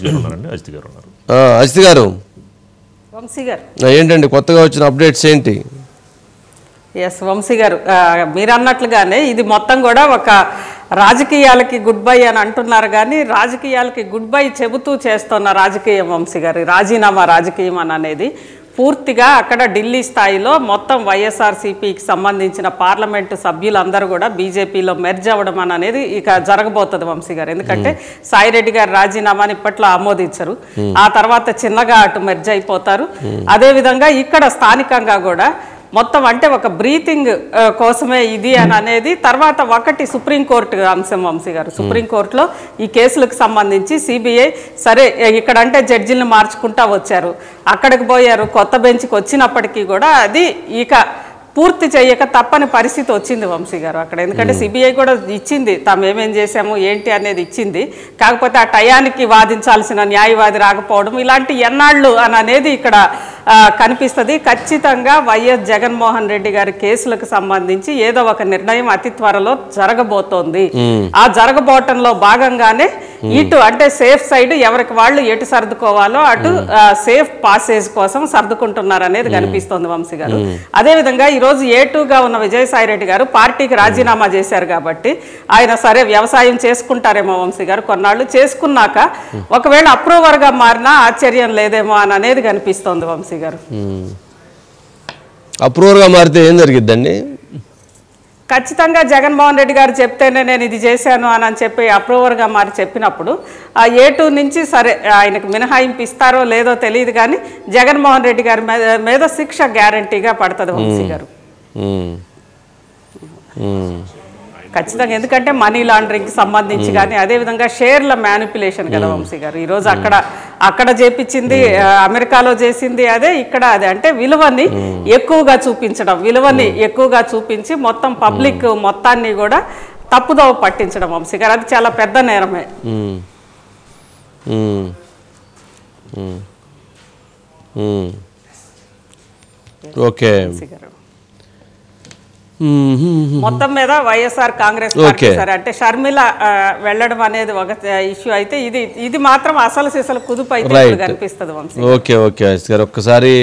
అజిత్ గారు ఉన్నారండి. అజిత్ గారు ఉన్నారు. అజిత్ గారు, వంశీ గారు ఏంటండి కొత్తగా వచ్చిన అప్డేట్స్ ఏంటి? ఎస్ వంశీ గారు, మీరు అన్నట్లుగానే ఇది మొత్తం కూడా ఒక రాజకీయాలకి గుడ్ బై అని అంటున్నారు, కానీ రాజకీయాలకి గుడ్ బై చెబుతూ చేస్తున్న రాజకీయం వంశీ గారు. రాజీనామా రాజకీయం అని అనేది పూర్తిగా అక్కడ ఢిల్లీ స్థాయిలో మొత్తం వైఎస్ఆర్సీపీకి సంబంధించిన పార్లమెంటు సభ్యులందరూ కూడా బీజేపీలో మెర్జ్ అవ్వడం అని అనేది ఇక జరగబోతుంది వంశీ గారు. ఎందుకంటే సాయిరెడ్డి గారు రాజీనామాని ఇప్పట్లో ఆమోదించరు, ఆ తర్వాత చిన్నగా అటు మెర్జ్ అయిపోతారు. అదేవిధంగా ఇక్కడ స్థానికంగా కూడా మొత్తం అంటే ఒక బ్రీతింగ్ కోసమే ఇది అని అనేది. తర్వాత ఒకటి సుప్రీంకోర్టు అంశం వంశీ గారు. సుప్రీంకోర్టులో ఈ కేసులకు సంబంధించి సిబిఐ సరే ఇక్కడ అంటే జడ్జిలను మార్చుకుంటా వచ్చారు, అక్కడికి పోయారు, కొత్త బెంచ్కి వచ్చినప్పటికీ కూడా అది ఇక పూర్తి చేయక తప్పని పరిస్థితి వచ్చింది వంశీ గారు అక్కడ. ఎందుకంటే సిబిఐ కూడా ఇచ్చింది, తాము ఏమేం చేశాము ఏంటి అనేది ఇచ్చింది. కాకపోతే ఆ టయానికి వాదించాల్సిన న్యాయవాది రాకపోవడం, ఇలాంటి ఎన్నాళ్ళు అని అనేది ఇక్కడ కనిపిస్తుంది. ఖచ్చితంగా వైఎస్ జగన్మోహన్ రెడ్డి గారి కేసులకు సంబంధించి ఏదో ఒక నిర్ణయం అతి త్వరలో జరగబోతోంది. ఆ జరగబోవటంలో భాగంగానే ఇటు అంటే సేఫ్ సైడ్ ఎవరికి వాళ్ళు ఎటు సర్దుకోవాలో అటు సేఫ్ పాసేజ్ కోసం సర్దుకుంటున్నారు అనేది కనిపిస్తోంది వంశీ గారు. అదేవిధంగా ఈరోజు ఏటూగా ఉన్న విజయసాయిరెడ్డి గారు పార్టీకి రాజీనామా చేశారు కాబట్టి ఆయన సరే వ్యవసాయం చేసుకుంటారేమో వంశీ గారు, కొన్నాళ్ళు చేసుకున్నాక ఒకవేళ అప్రూవర్గా మారినా ఆశ్చర్యం లేదేమో అని అనేది కనిపిస్తోంది వంశీ గారు. అప్రూవర్గా మారితే ఏం జరిగిద్దండి? ఖచ్చితంగా జగన్మోహన్ రెడ్డి గారు చెప్తేనే నేను ఇది చేశాను అని చెప్పి అప్రూవర్గా మారి చెప్పినప్పుడు ఆ A2 నుంచి సరే ఆయనకు మినహాయింపు ఇస్తారో లేదో తెలియదు, కానీ జగన్మోహన్ రెడ్డి గారి మీద శిక్ష గ్యారంటీగా పడుతుంది వంశీ గారు ఖచ్చితంగా. ఎందుకంటే మనీ లాండరింగ్కి సంబంధించి కానీ అదేవిధంగా షేర్ల మ్యానిపులేషన్ కదా వంశీ గారు. ఈరోజు అక్కడ చేపించింది, అమెరికాలో చేసింది అదే, ఇక్కడ అదే. అంటే విలువని ఎక్కువగా చూపించడం, విలువని ఎక్కువగా చూపించి మొత్తం పబ్లిక్ మొత్తాన్ని కూడా తప్పుదోవ పట్టించడం వంశీ గారు, అది చాలా పెద్ద నేరమే. ఓకే, మొత్తం మీద వైఎస్ఆర్ కాంగ్రెస్ పార్టీ సరే అంటే షర్మిల వెళ్ళడం అనేది ఒక ఇష్యూ అయితే ఇది మాత్రం అసలు సిసలు కుదుపు అయితే కనిపిస్తుంది వంశీ. ఓకే ఓకే ఒక్కసారి